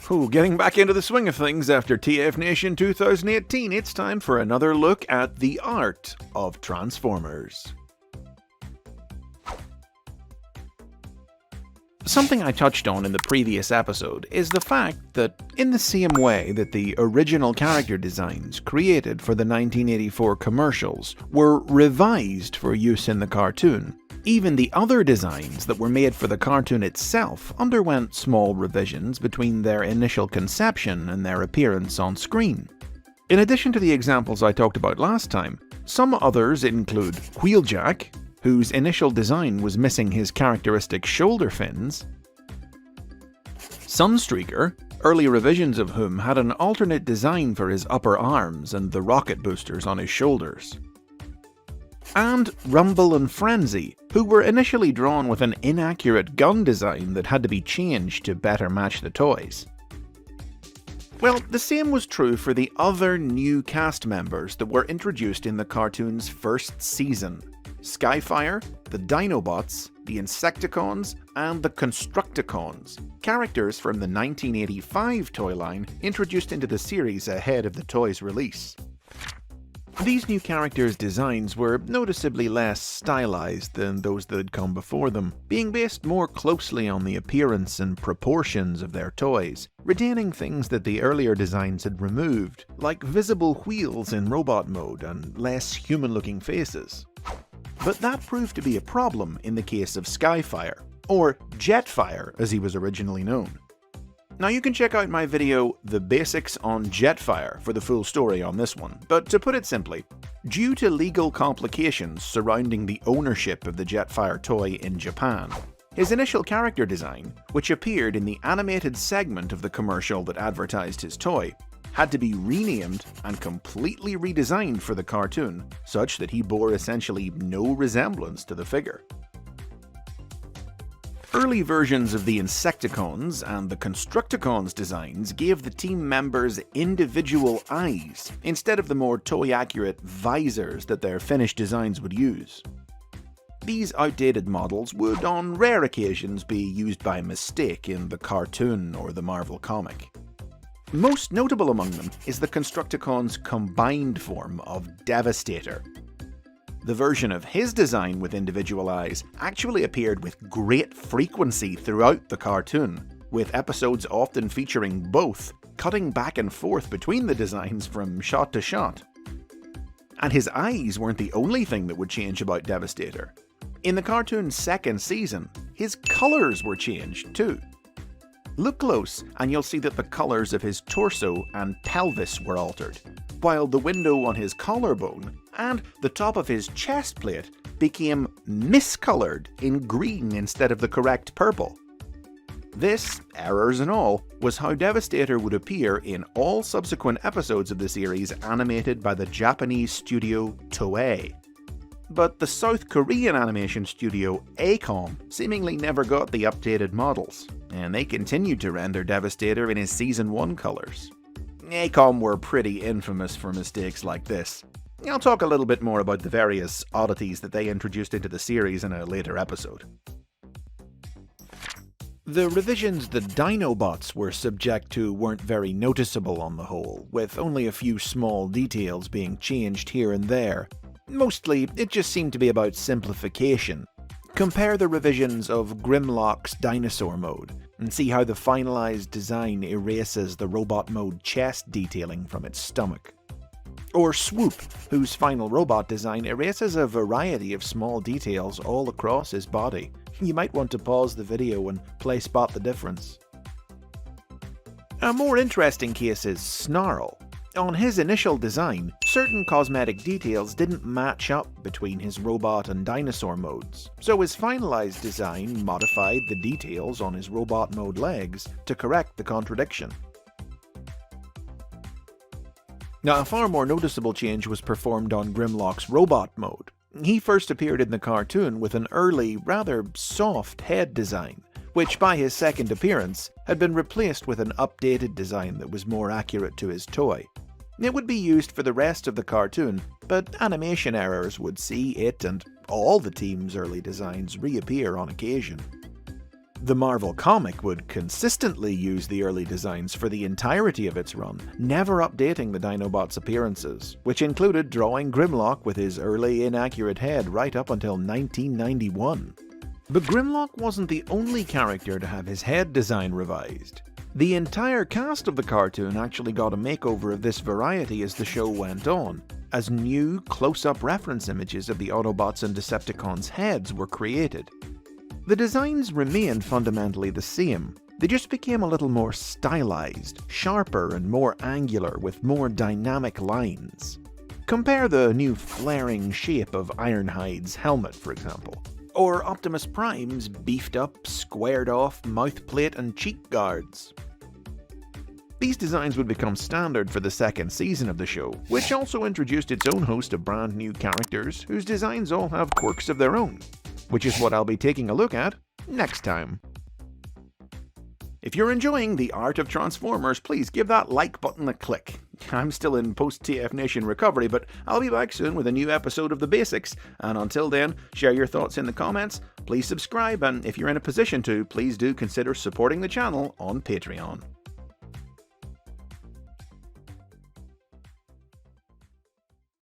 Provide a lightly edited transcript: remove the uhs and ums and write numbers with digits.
Getting back into the swing of things after TF Nation 2018, it's time for another look at the art of Transformers. Something I touched on in the previous episode is the fact that, in the same way that the original character designs created for the 1984 commercials were revised for use in the cartoon, even the other designs that were made for the cartoon itself underwent small revisions between their initial conception and their appearance on screen. In addition to the examples I talked about last time, some others include Wheeljack, whose initial design was missing his characteristic shoulder fins, Sunstreaker, early revisions of whom had an alternate design for his upper arms and the rocket boosters on his shoulders, and Rumble and Frenzy, who were initially drawn with an inaccurate gun design that had to be changed to better match the toys. Well, the same was true for the other new cast members that were introduced in the cartoon's first season: Skyfire, the Dinobots, the Insecticons, and the Constructicons, characters from the 1985 toy line introduced into the series ahead of the toy's release. These new characters' designs were noticeably less stylized than those that had come before them, being based more closely on the appearance and proportions of their toys, retaining things that the earlier designs had removed, like visible wheels in robot mode and less human-looking faces. But that proved to be a problem in the case of Skyfire, or Jetfire as he was originally known. Now you can check out my video, The Basics on Jetfire, for the full story on this one, but to put it simply, due to legal complications surrounding the ownership of the Jetfire toy in Japan, his initial character design, which appeared in the animated segment of the commercial that advertised his toy, had to be renamed and completely redesigned for the cartoon, such that he bore essentially no resemblance to the figure. Early versions of the Insecticons and the Constructicons designs gave the team members individual eyes, instead of the more toy-accurate visors that their finished designs would use. These outdated models would on rare occasions be used by mistake in the cartoon or the Marvel comic. Most notable among them is the Constructicon's combined form of Devastator. The version of his design with individual eyes actually appeared with great frequency throughout the cartoon, with episodes often featuring both, cutting back and forth between the designs from shot to shot. And his eyes weren't the only thing that would change about Devastator. In the cartoon's second season, his colours were changed too. Look close and you'll see that the colours of his torso and pelvis were altered, while the window on his collarbone and the top of his chest plate became miscoloured in green instead of the correct purple. This, errors and all, was how Devastator would appear in all subsequent episodes of the series animated by the Japanese studio Toei. But the South Korean animation studio ACOM seemingly never got the updated models, and they continued to render Devastator in his Season 1 colours. ACOM were pretty infamous for mistakes like this. I'll talk a little bit more about the various oddities that they introduced into the series in a later episode. The revisions the Dinobots were subject to weren't very noticeable on the whole, with only a few small details being changed here and there. Mostly, it just seemed to be about simplification. Compare the revisions of Grimlock's dinosaur mode, and see how the finalized design erases the robot mode chest detailing from its stomach. Or Swoop, whose final robot design erases a variety of small details all across his body. You might want to pause the video and play Spot the Difference. A more interesting case is Snarl. On his initial design, certain cosmetic details didn't match up between his robot and dinosaur modes, so his finalized design modified the details on his robot mode legs to correct the contradiction. Now, a far more noticeable change was performed on Grimlock's robot mode. He first appeared in the cartoon with an early, rather soft head design, which by his second appearance had been replaced with an updated design that was more accurate to his toy. It would be used for the rest of the cartoon, but animation errors would see it and all the team's early designs reappear on occasion. The Marvel comic would consistently use the early designs for the entirety of its run, never updating the Dinobots' appearances, which included drawing Grimlock with his early inaccurate head right up until 1991. But Grimlock wasn't the only character to have his head design revised. The entire cast of the cartoon actually got a makeover of this variety as the show went on, as new close-up reference images of the Autobots and Decepticons' heads were created. The designs remained fundamentally the same, they just became a little more stylized, sharper and more angular with more dynamic lines. Compare the new flaring shape of Ironhide's helmet, for example, or Optimus Prime's beefed up, squared off mouthplate and cheek guards. These designs would become standard for the second season of the show, which also introduced its own host of brand new characters whose designs all have quirks of their own, which is what I'll be taking a look at next time. If you're enjoying the art of Transformers, please give that like button a click. I'm still in post-TF Nation recovery, but I'll be back soon with a new episode of The Basics, and until then, share your thoughts in the comments, please subscribe, and if you're in a position to, please do consider supporting the channel on Patreon.